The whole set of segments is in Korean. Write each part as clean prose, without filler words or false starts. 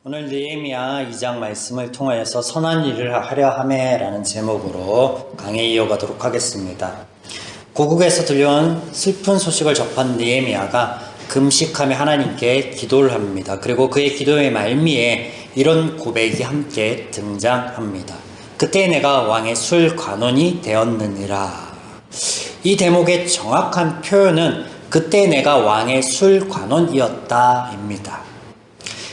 오늘 느헤미야 2장 말씀을 통하여서 선한 일을 하려 함에라는 제목으로 강의 이어가도록 하겠습니다. 고국에서 들려온 슬픈 소식을 접한 느헤미야가 금식하며 하나님께 기도를 합니다. 그리고 그의 기도의 말미에 이런 고백이 함께 등장합니다. 그때 내가 왕의 술 관원이 되었느니라. 이 대목의 정확한 표현은 그때 내가 왕의 술 관원이었다입니다.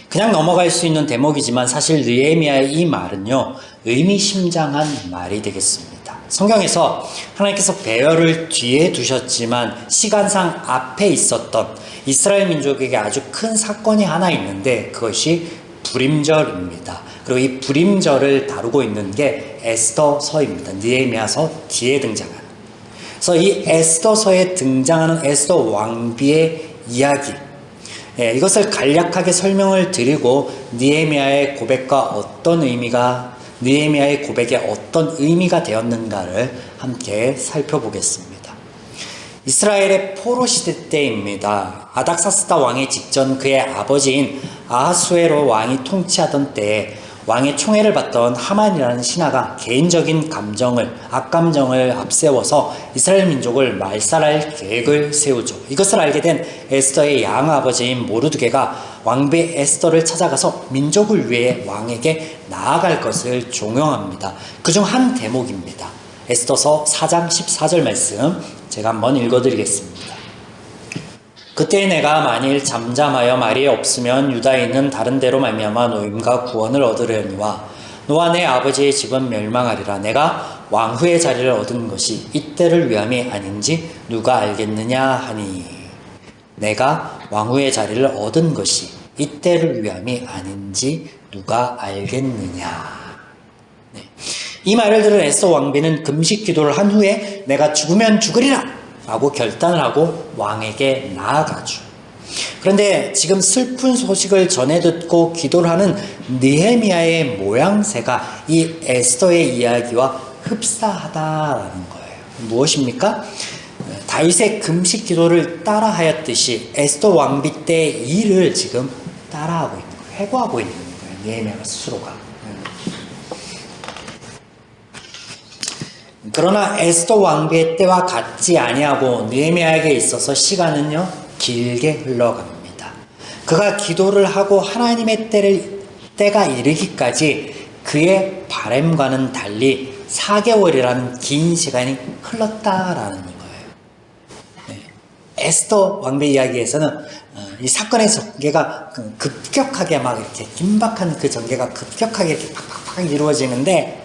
그냥 넘어갈 수 있는 대목이지만 사실 느헤미야의 이 말은요, 의미심장한 말이 되겠습니다. 성경에서 하나님께서 배열을 뒤에 두셨지만 시간상 앞에 있었던 이스라엘 민족에게 아주 큰 사건이 하나 있는데 그것이 불임절입니다. 그리고 이 불임절을 다루고 있는 게 에스더서입니다. 느헤미야서 뒤에 등장하는. 그래서 이 에스더서에 등장하는 에스더 왕비의 이야기, 이것을 간략하게 설명을 드리고 느헤미야의 고백에 어떤 의미가 되었는가를 함께 살펴보겠습니다. 이스라엘의 포로 시대 때입니다. 아닥사스다 왕이 직전 그의 아버지인 아하수에로 왕이 통치하던 때에 왕의 총애를 받던 하만이라는 신하가 개인적인 악감정을 앞세워서 이스라엘 민족을 말살할 계획을 세우죠. 이것을 알게 된 에스더의 양아버지인 모르드게가 왕비 에스더를 찾아가서 민족을 위해 왕에게 나아갈 것을 종용합니다. 그중 한 대목입니다. 에스더서 4장 14절 말씀 제가 한번 읽어드리겠습니다. 그때 내가 만일 잠잠하여 말이 없으면 유다에 있는 다른 데로 말미암아 노임과 구원을 얻으려니와 너와 내 아버지의 집은 멸망하리라. 내가 왕후의 자리를 얻은 것이 이때를 위함이 아닌지 누가 알겠느냐 하니. 내가 왕후의 자리를 얻은 것이 이때를 위함이 아닌지 누가 알겠느냐. 이 말을 들은 에스더 왕비는 금식 기도를 한 후에 내가 죽으면 죽으리라 라고 결단을 하고 왕에게 나아가죠. 그런데 지금 슬픈 소식을 전해 듣고 기도를 하는 느헤미야의 모양새가 이 에스더의 이야기와 흡사하다라는 거예요. 무엇입니까? 다윗의 금식 기도를 따라하였듯이 에스더 왕비 때의 일을 지금 따라하고 있는 거예요. 회고하고 있는 거예요. 느헤미야가 스스로가. 그러나 에스더 왕비의 때와 같지 아니하고 느헤미야에게 있어서 시간은요 길게 흘러갑니다. 그가 기도를 하고 하나님의 때가 이르기까지 그의 바람과는 달리 4개월이라는 긴 시간이 흘렀다라는 거예요. 에스더 왕비 이야기에서는 이 사건의 전개가 급격하게 막 이렇게 긴박한 그 전개가 급격하게 이렇게 팍팍팍 이루어지는데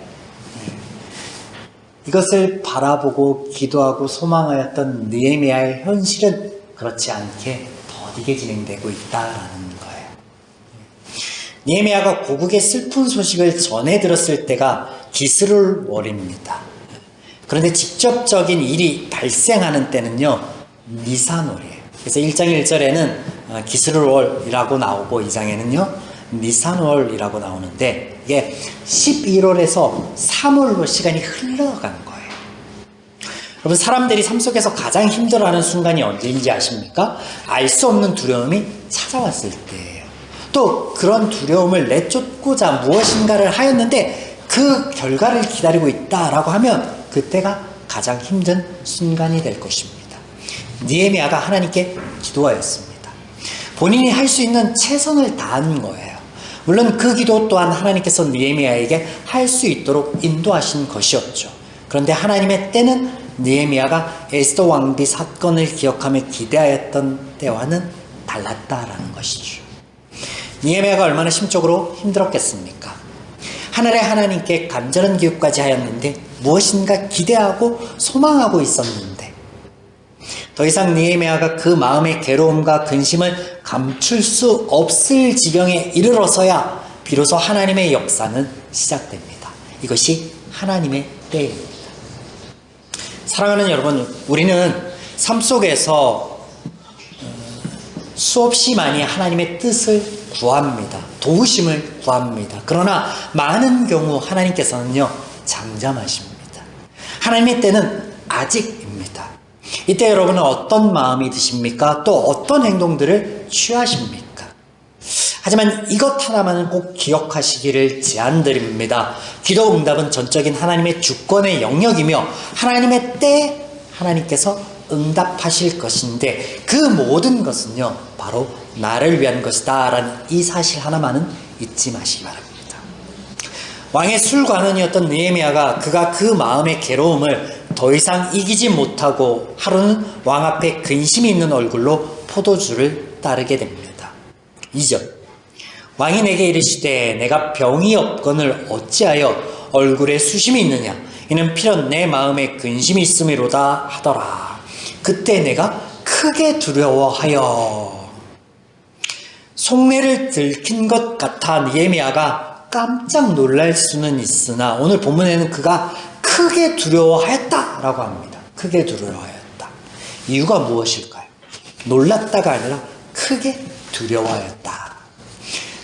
이것을 바라보고 기도하고 소망하였던 느헤미야의 현실은 그렇지 않게 더디게 진행되고 있다라는 거예요. 느헤미야가 고국의 슬픈 소식을 전해 들었을 때가 기스룰월입니다. 그런데 직접적인 일이 발생하는 때는요 니산월이에요. 그래서 1장 1절에는 기스룰월이라고 나오고 2장에는요 니산월이라고 나오는데 이게 11월에서 3월로 시간이 흘러가는 거예요. 여러분, 사람들이 삶 속에서 가장 힘들어하는 순간이 언제인지 아십니까? 알 수 없는 두려움이 찾아왔을 때예요. 또 그런 두려움을 내쫓고자 무엇인가를 하였는데 그 결과를 기다리고 있다라고 하면 그때가 가장 힘든 순간이 될 것입니다. 느헤미야가 하나님께 기도하였습니다. 본인이 할 수 있는 최선을 다한 거예요. 물론 그 기도 또한 하나님께서 느헤미야에게 할 수 있도록 인도하신 것이었죠. 그런데 하나님의 때는 느헤미야가 에스더 왕비 사건을 기억하며 기대하였던 때와는 달랐다라는 것이죠. 느헤미야가 얼마나 심적으로 힘들었겠습니까? 하늘의 하나님께 간절한 기도까지 하였는데 무엇인가 기대하고 소망하고 있었는데 더 이상 느헤미야가 그 마음의 괴로움과 근심을 감출 수 없을 지경에 이르러서야 비로소 하나님의 역사는 시작됩니다. 이것이 하나님의 때입니다. 사랑하는 여러분, 우리는 삶 속에서 수없이 많이 하나님의 뜻을 구합니다. 도우심을 구합니다. 그러나 많은 경우 하나님께서는요 잠잠하십니다. 하나님의 때는 아직입니다. 이때 여러분은 어떤 마음이 드십니까? 또 어떤 행동들을 취하십니까? 하지만 이것 하나만은 꼭 기억하시기를 제안드립니다. 기도 응답은 전적인 하나님의 주권의 영역이며 하나님의 때에 하나님께서 응답하실 것인데 그 모든 것은요 바로 나를 위한 것이다 라는 이 사실 하나만은 잊지 마시기 바랍니다. 왕의 술관원이었던 느헤미야가 그가 그 마음의 괴로움을 더 이상 이기지 못하고 하루는 왕 앞에 근심이 있는 얼굴로 포도주를 따르게 됩니다. 2절 왕이 내게 이르시되 내가 병이 없거늘 어찌하여 얼굴에 수심이 있느냐 이는 필연 내 마음에 근심이 있음이로다 하더라. 그때 내가 크게 두려워하여 속내를 들킨 것 같아 느헤미야가 깜짝 놀랄 수는 있으나 오늘 본문에는 그가 크게 두려워하였다라고 합니다. 크게 두려워하였다. 이유가 무엇일까요? 놀랐다가 아니라 크게 두려워하였다.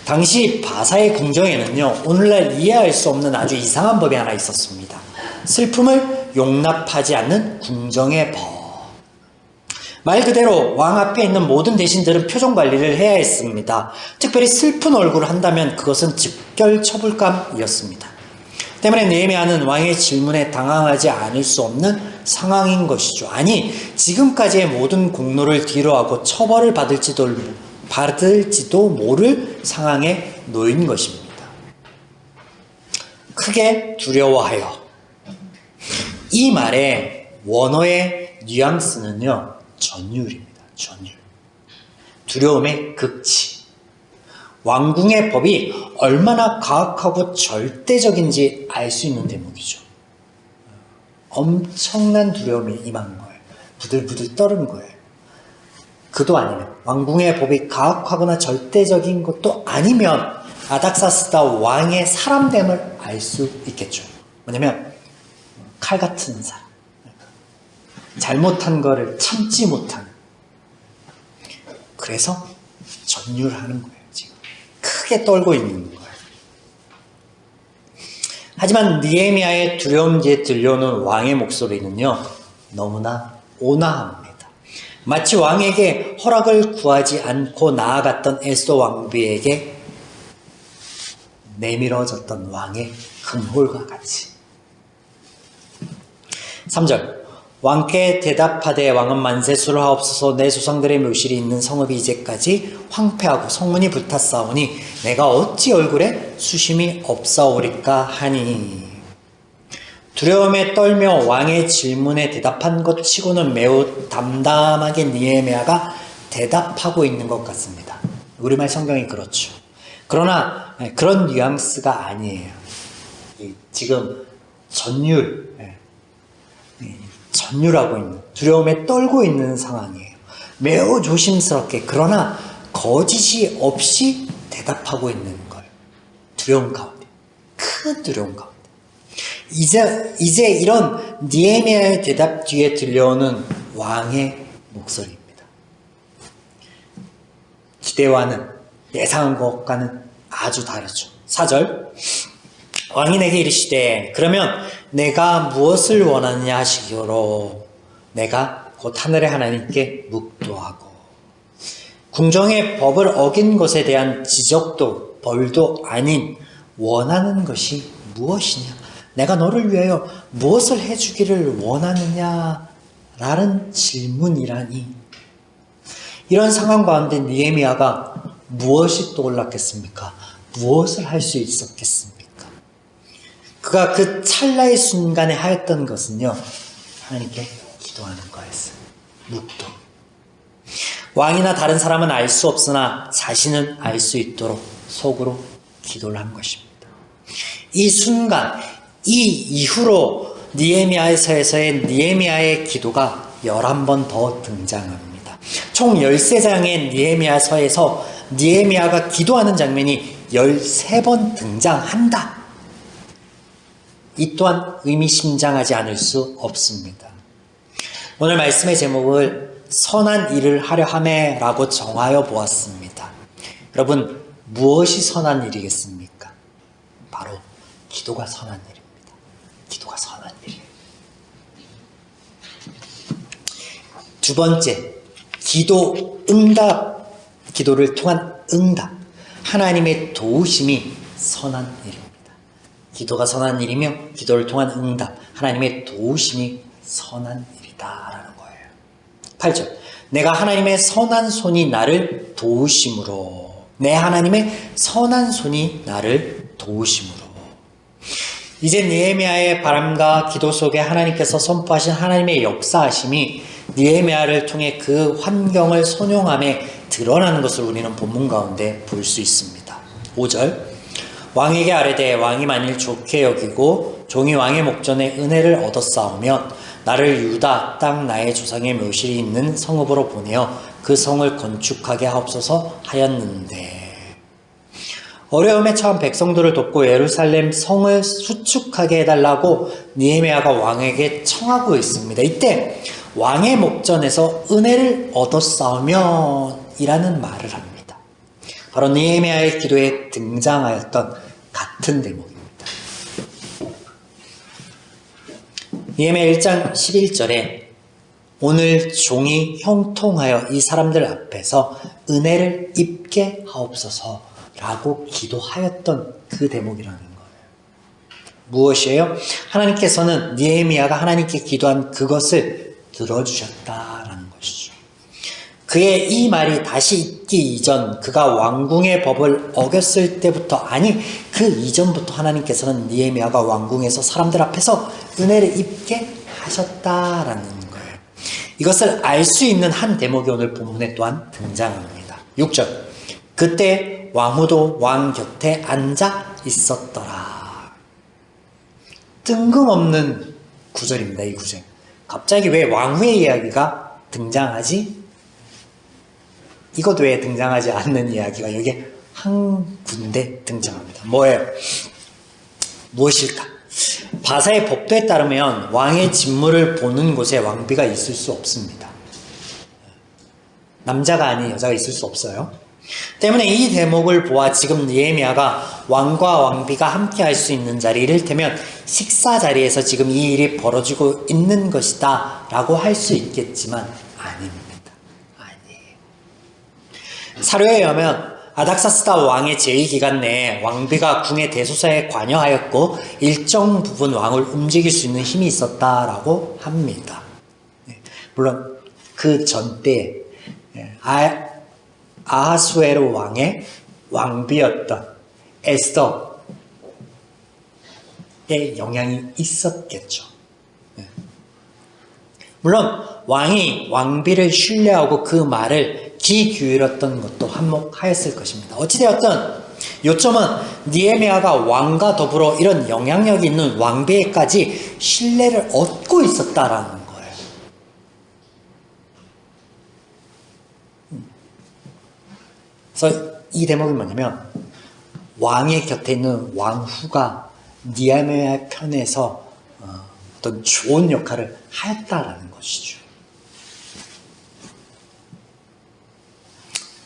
당시 바사의 궁정에는요 오늘날 이해할 수 없는 아주 이상한 법이 하나 있었습니다. 슬픔을 용납하지 않는 궁정의 법. 말 그대로 왕 앞에 있는 모든 대신들은 표정 관리를 해야 했습니다. 특별히 슬픈 얼굴을 한다면 그것은 즉결 처벌감이었습니다. 때문에 느헤미야는 왕의 질문에 당황하지 않을 수 없는 상황인 것이죠. 아니 지금까지의 모든 공로를 뒤로하고 처벌을 받을지도 모를 상황에 놓인 것입니다. 크게 두려워하여. 이 말의 원어의 뉘앙스는요 전율입니다. 전율. 두려움의 극치. 왕궁의 법이 얼마나 가혹하고 절대적인지 알 수 있는 대목이죠. 엄청난 두려움이 임한 거예요. 부들부들 떠는 거예요. 그도 아니면 왕궁의 법이 가혹하거나 절대적인 것도 아니면 아닥사스다 왕의 사람됨을 알 수 있겠죠. 뭐냐면 칼 같은 사람. 잘못한 거를 참지 못하는. 그래서 전율하는 거예요. 지금 크게 떨고 있는 거예요. 하지만 느헤미야의 두려움 뒤에 들려오는 왕의 목소리는요 너무나 온화합니다. 마치 왕에게 허락을 구하지 않고 나아갔던 에스더 왕비에게 내밀어졌던 왕의 금홀과 같이. 3절 왕께 대답하되 왕은 만세수를 하옵소서. 내 조상들의 묘실이 있는 성읍이 이제까지 황폐하고 성문이 불탔사오니 내가 어찌 얼굴에 수심이 없사오리까 하니. 두려움에 떨며 왕의 질문에 대답한 것 치고는 매우 담담하게 느헤미야가 대답하고 있는 것 같습니다. 우리말 성경이 그렇죠. 그러나 그런 뉘앙스가 아니에요. 지금 전율하고 있는, 두려움에 떨고 있는 상황이에요. 매우 조심스럽게 그러나 거짓이 없이 대답하고 있는 거예요. 두려움 가운데, 큰 두려움 가운데. 이제 이런 느헤미야의 대답 뒤에 들려오는 왕의 목소리입니다. 기대와는 예상한 것과는 아주 다르죠. 4절 왕이 내게 이르시되 그러면 내가 무엇을 원하느냐 하시기로 내가 곧 하늘의 하나님께 묵도하고. 궁정의 법을 어긴 것에 대한 지적도 벌도 아닌 원하는 것이 무엇이냐, 내가 너를 위하여 무엇을 해주기를 원하느냐 라는 질문이라니. 이런 상황 가운데 느헤미야가 무엇이 떠올랐겠습니까? 무엇을 할 수 있었겠습니까? 그가 그 찰나의 순간에 하였던 것은요 하나님께 기도하는 거였어요. 묵도. 왕이나 다른 사람은 알 수 없으나 자신은 알 수 있도록 속으로 기도를 한 것입니다. 이 순간, 이 이후로 느헤미야서에서의 느헤미야의 기도가 11번 더 등장합니다. 총 13장의 느헤미야서에서 느헤미야가 기도하는 장면이 13번 등장한다. 이 또한 의미심장하지 않을 수 없습니다. 오늘 말씀의 제목을 선한 일을 하려 하매라고 정하여 보았습니다. 여러분, 무엇이 선한 일이겠습니까? 바로 기도가 선한 일입니다. 기도가 선한 일이에요. 두 번째, 기도를 통한 응답. 하나님의 도우심이 선한 일입니다. 기도가 선한 일이며 기도를 통한 응답, 하나님의 도우심이 선한 일이다라는 거예요. 8절, 내가 하나님의 선한 손이 나를 도우심으로, 내 하나님의 선한 손이 나를 도우심으로. 이제 느헤미야의 바람과 기도 속에 하나님께서 선포하신 하나님의 역사하심이 느헤미야를 통해 그 환경을 선용함에 드러나는 것을 우리는 본문 가운데 볼 수 있습니다. 5절, 왕에게 아뢰되 왕이 만일 좋게 여기고 종이 왕의 목전에 은혜를 얻었사오면 나를 유다 땅 나의 조상의 묘실이 있는 성읍으로 보내어 그 성을 건축하게 하옵소서 하였는데. 어려움에 처한 백성들을 돕고 예루살렘 성을 수축하게 해달라고 느헤미야가 왕에게 청하고 있습니다. 이때 왕의 목전에서 은혜를 얻었사오면 이라는 말을 합니다. 바로 느헤미야의 기도에 등장하였던 같은 대목입니다. 느헤미야 1장 11절에 오늘 종이 형통하여 이 사람들 앞에서 은혜를 입게 하옵소서 라고 기도하였던 그 대목이라는 거예요. 무엇이에요? 하나님께서는 느헤미야가 하나님께 기도한 그것을 들어주셨다라는 것이죠. 그의 이 말이 다시 있기 이전, 그가 왕궁의 법을 어겼을 때부터, 아니 그 이전부터 하나님께서는 느헤미야가 왕궁에서 사람들 앞에서 은혜를 입게 하셨다라는 거예요. 이것을 알 수 있는 한 대목이 오늘 본문에 또한 등장합니다. 6절, 그때 왕후도 왕 곁에 앉아 있었더라. 뜬금없는 구절입니다. 이 구절. 갑자기 왜 왕후의 이야기가 등장하지? 이것 외에 등장하지 않는 이야기가 여기에 한 군데 등장합니다. 뭐예요? 무엇일까? 바사의 법도에 따르면 왕의 직무를 보는 곳에 왕비가 있을 수 없습니다. 남자가 아닌 여자가 있을 수 없어요. 때문에 이 대목을 보아 지금 느헤미야가 왕과 왕비가 함께 할 수 있는 자리, 이를테면 식사 자리에서 지금 이 일이 벌어지고 있는 것이다 라고 할 수 있겠지만 아닙니다. 아니에요. 사료에 의하면 아닥사스다 왕의 재위 기간 내에 왕비가 궁의 대소사에 관여하였고 일정 부분 왕을 움직일 수 있는 힘이 있었다라고 합니다. 물론 그 전때 아하수에로 왕의 왕비였던 에스더의 영향이 있었겠죠. 물론 왕이 왕비를 신뢰하고 그 말을 귀 기울였던 것도 한몫하였을 것입니다. 어찌되었든 요점은 느헤미야가 왕과 더불어 이런 영향력이 있는 왕비에까지 신뢰를 얻고 있었다라는 거예요. 그래서 이 대목이 뭐냐면 왕의 곁에 있는 왕후가 느헤미야의 편에서 어떤 좋은 역할을 하였다라는 것이죠.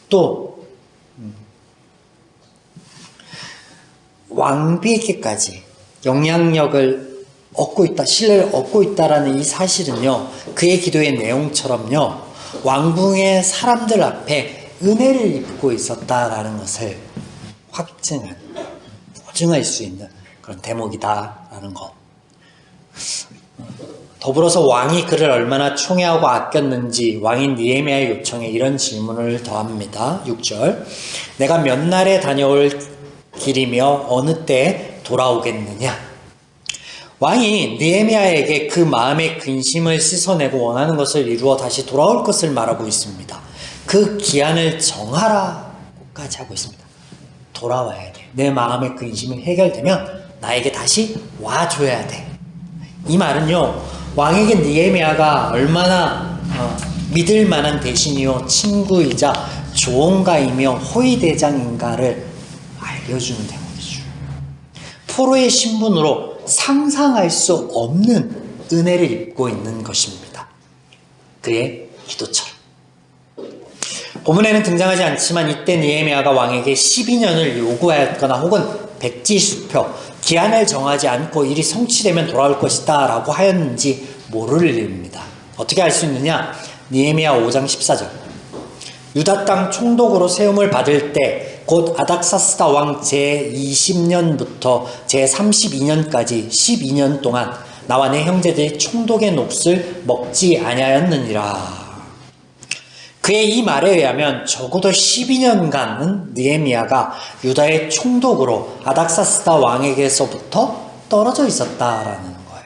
또 왕비에게까지 영향력을 얻고 있다, 신뢰를 얻고 있다라는 이 사실은요, 그의 기도의 내용처럼요, 왕궁의 사람들 앞에 은혜를 입고 있었다라는 것을 보증할 수 있는 그런 대목이다라는 것. 더불어서 왕이 그를 얼마나 총애하고 아꼈는지 왕인 느헤미야의 요청에 이런 질문을 더합니다. 6절, 내가 몇 날에 다녀올 길이며 어느 때에 돌아오겠느냐. 왕이 느헤미야에게 그 마음의 근심을 씻어내고 원하는 것을 이루어 다시 돌아올 것을 말하고 있습니다. 그 기한을 정하라고까지 하고 있습니다. 돌아와야 돼. 내 마음의 근심이 해결되면 나에게 다시 와줘야 돼. 이 말은요, 왕에게 느헤미야가 얼마나 믿을 만한 대신이요 친구이자 조언가이며 호위대장인가를 알려주는 대목이죠. 포로의 신분으로 상상할 수 없는 은혜를 입고 있는 것입니다. 그의 기도처럼. 본문에는 등장하지 않지만 이때 느헤미야가 왕에게 12년을 요구하였거나 혹은 백지수표, 기한을 정하지 않고 일이 성취되면 돌아올 것이다 라고 하였는지 모를 일입니다. 어떻게 알 수 있느냐? 느헤미야 5장 14절, 유다 땅 총독으로 세움을 받을 때 곧 아닥사스다 왕 제20년부터 제32년까지 12년 동안 나와 내 형제들이 총독의 몫을 먹지 아니하였느니라. 그의 이 말에 의하면 적어도 12년간은 느헤미야가 유다의 총독으로 아닥사스다 왕에게서부터 떨어져 있었다라는 거예요.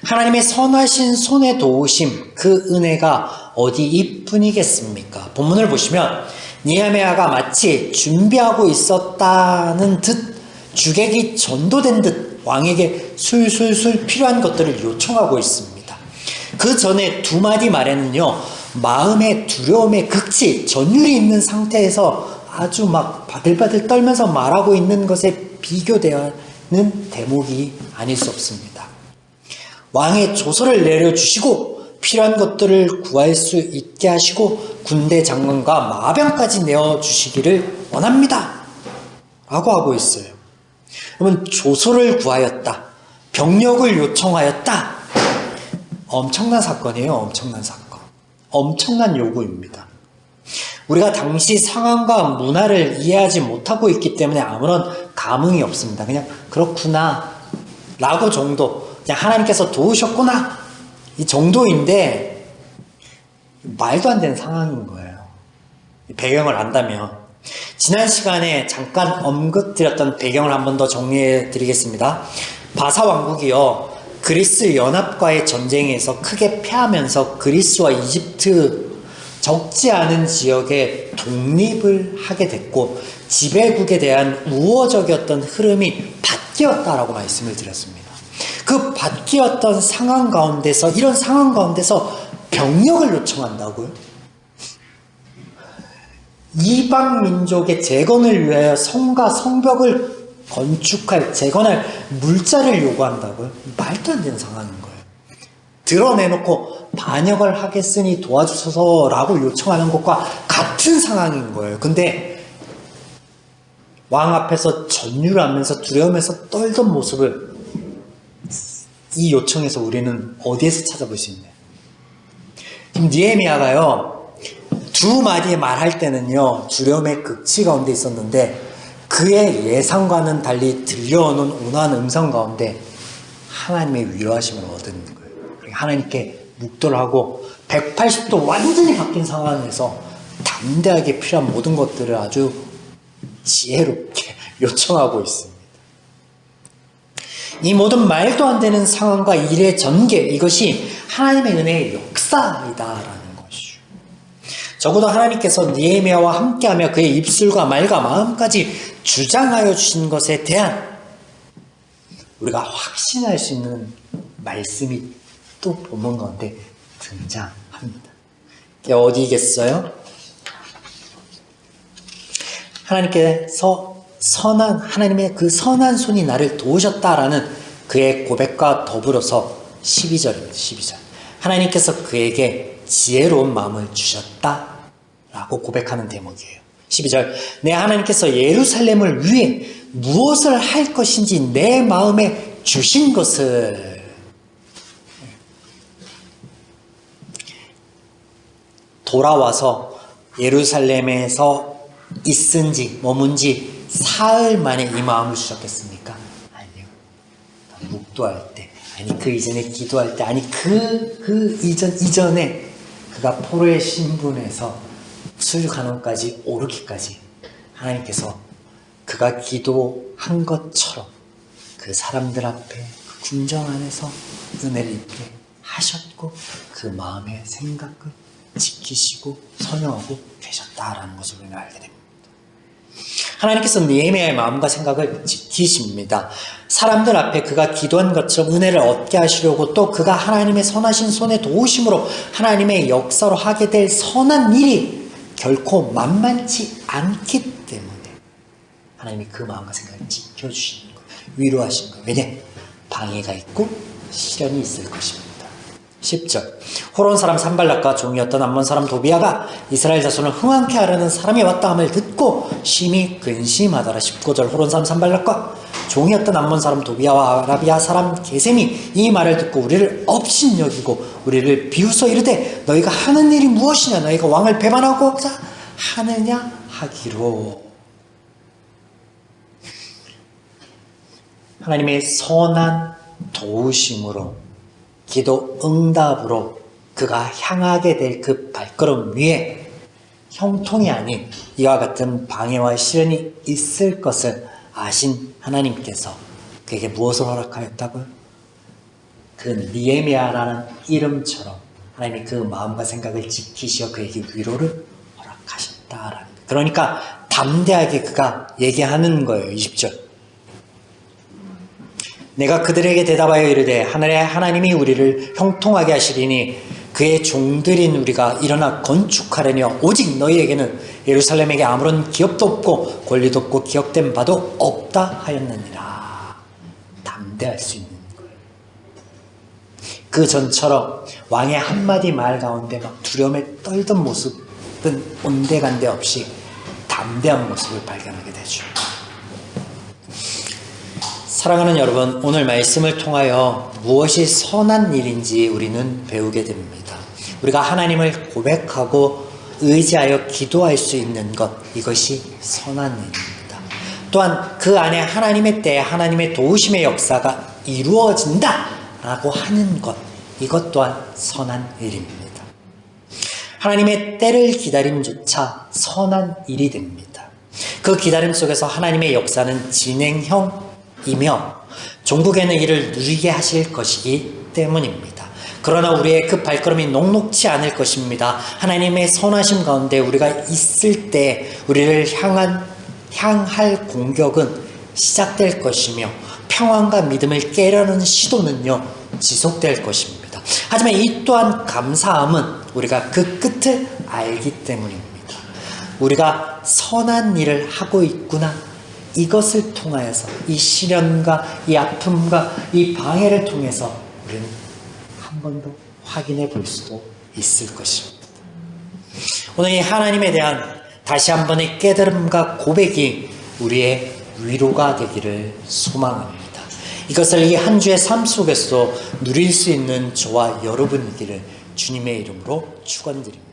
하나님의 선하신 손에 도우심, 그 은혜가 어디 이뿐이겠습니까? 본문을 보시면 느헤미야가 마치 준비하고 있었다는 듯 주객이 전도된 듯 왕에게 술술술 필요한 것들을 요청하고 있습니다. 그 전에 두 마디 말에는요, 마음의 두려움의 극치, 전율이 있는 상태에서 아주 막 바들바들 떨면서 말하고 있는 것에 비교되는 대목이 아닐 수 없습니다. 왕의 조서를 내려주시고 필요한 것들을 구할 수 있게 하시고 군대 장관과 마병까지 내어주시기를 원합니다 라고 하고 있어요. 그러면 조서를 구하였다, 병력을 요청하였다, 엄청난 사건이에요. 엄청난 사건, 엄청난 요구입니다. 우리가 당시 상황과 문화를 이해하지 못하고 있기 때문에 아무런 감흥이 없습니다. 그냥 그렇구나 라고 정도, 그냥 하나님께서 도우셨구나 이 정도인데 말도 안 되는 상황인 거예요. 배경을 안다면. 지난 시간에 잠깐 언급드렸던 배경을 한 번 더 정리해 드리겠습니다. 바사 왕국이요, 그리스 연합과의 전쟁에서 크게 패하면서 그리스와 이집트 적지 않은 지역에 독립을 하게 됐고 지배국에 대한 우호적이었던 흐름이 바뀌었다라고 말씀을 드렸습니다. 그 바뀌었던 상황 가운데서, 이런 상황 가운데서 병력을 요청한다고요? 이방 민족의 재건을 위하여 성과 성벽을 건축할, 재건할 물자를 요구한다고요? 말도 안 되는 상황인 거예요. 드러내놓고 반역을 하겠으니 도와주소서라고 요청하는 것과 같은 상황인 거예요. 근데 왕 앞에서 전율하면서 두려움에서 떨던 모습을 이 요청에서 우리는 어디에서 찾아볼 수 있나요? 지금 느헤미야가요, 두 마디 말할 때는요 두려움의 극치 가운데 있었는데 그의 예상과는 달리 들려오는 온화한 음성 가운데 하나님의 위로하심을 얻은 거예요. 하나님께 묵도를 하고 180도 완전히 바뀐 상황에서 담대하게 필요한 모든 것들을 아주 지혜롭게 요청하고 있습니다. 이 모든 말도 안 되는 상황과 일의 전개, 이것이 하나님의 은혜의 역사이다라는 것이죠. 적어도 하나님께서 느헤미야와 함께하며 그의 입술과 말과 마음까지 주장하여 주신 것에 대한 우리가 확신할 수 있는 말씀이 또 본문 가운데 등장합니다. 이게 어디겠어요? 하나님께서 하나님의 그 선한 손이 나를 도우셨다라는 그의 고백과 더불어서 12절입니다. 12절. 하나님께서 그에게 지혜로운 마음을 주셨다라고 고백하는 대목이에요. 12절. 내 하나님께서 예루살렘을 위해 무엇을 할 것인지 내 마음에 주신 것을, 돌아와서 예루살렘에서 있은지 머문지 사흘 만에 이 마음을 주셨겠습니까? 아니요. 묵도할 때, 아니 그 이전에 기도할 때, 아니 그 이전에 그가 포로의 신분에서 수륙간원까지 오르기까지 하나님께서 그가 기도한 것처럼 그 사람들 앞에 그 궁정 안에서 은혜를 입게 하셨고 그 마음의 생각을 지키시고 선영하고 계셨다라는 것을 우리는 알게 됩니다. 하나님께서 느헤미야의 마음과 생각을 지키십니다. 사람들 앞에 그가 기도한 것처럼 은혜를 얻게 하시려고, 또 그가 하나님의 선하신 손에 도우심으로 하나님의 역사로 하게 될 선한 일이 결코 만만치 않기 때문에 하나님이 그 마음과 생각을 지켜주시는 거예요. 위로하시는 거예요. 왜냐? 방해가 있고 시련이 있을 것입니다. 10절. 호론 사람 산발락과 종이었던 암몬 사람 도비아가 이스라엘 자손을 흥황케 하려는 사람이 왔다 함을 듣고 심히 근심하더라. 19절. 호론 사람 산발락과 종이었던 암몬 사람 도비아와 아라비아 사람 게셈이 이 말을 듣고 우리를 업신여기고 우리를 비웃어 이르되 너희가 하는 일이 무엇이냐? 너희가 왕을 배반하고자 하느냐 하기로. 하나님의 선한 도우심으로, 기도 응답으로 그가 향하게 될 그 발걸음 위에 형통이 아닌 이와 같은 방해와 시련이 있을 것을 아신 하나님께서 그에게 무엇을 허락하였다고요? 그 느헤미야라는 이름처럼 하나님이 그 마음과 생각을 지키시어 그에게 위로를 허락하셨다라는 거예요. 그러니까 담대하게 그가 얘기하는 거예요. 20절. 내가 그들에게 대답하여 이르되 하늘의 하나님이 우리를 형통하게 하시리니 그의 종들인 우리가 일어나 건축하려니 오직 너희에게는 예루살렘에게 아무런 기업도 없고 권리도 없고 기억된 바도 없다 하였느니라. 담대할 수 있는 거예요. 그 전처럼 왕의 한마디 말 가운데 막 두려움에 떨던 모습은 온데간데 없이 담대한 모습을 발견하게 되죠. 사랑하는 여러분, 오늘 말씀을 통하여 무엇이 선한 일인지 우리는 배우게 됩니다. 우리가 하나님을 고백하고 의지하여 기도할 수 있는 것, 이것이 선한 일입니다. 또한 그 안에 하나님의 때에 하나님의 도우심의 역사가 이루어진다라고 하는 것, 이것 또한 선한 일입니다. 하나님의 때를 기다림조차 선한 일이 됩니다. 그 기다림 속에서 하나님의 역사는 진행형이며 종국에는 이를 누리게 하실 것이기 때문입니다. 그러나 우리의 그 발걸음이 녹록지 않을 것입니다. 하나님의 선하심 가운데 우리가 있을 때 우리를 향할 공격은 시작될 것이며 평안과 믿음을 깨려는 시도는요 지속될 것입니다. 하지만 이 또한 감사함은 우리가 그 끝을 알기 때문입니다. 우리가 선한 일을 하고 있구나, 이것을 통하여서 이 시련과 이 아픔과 이 방해를 통해서 우리는 한 번 더 확인해 볼 수도 있을 것입니다. 오늘 이 하나님에 대한 다시 한 번의 깨달음과 고백이 우리의 위로가 되기를 소망합니다. 이것을 이 한 주의 삶 속에서 누릴 수 있는 저와 여러분이기를 주님의 이름으로 축원드립니다.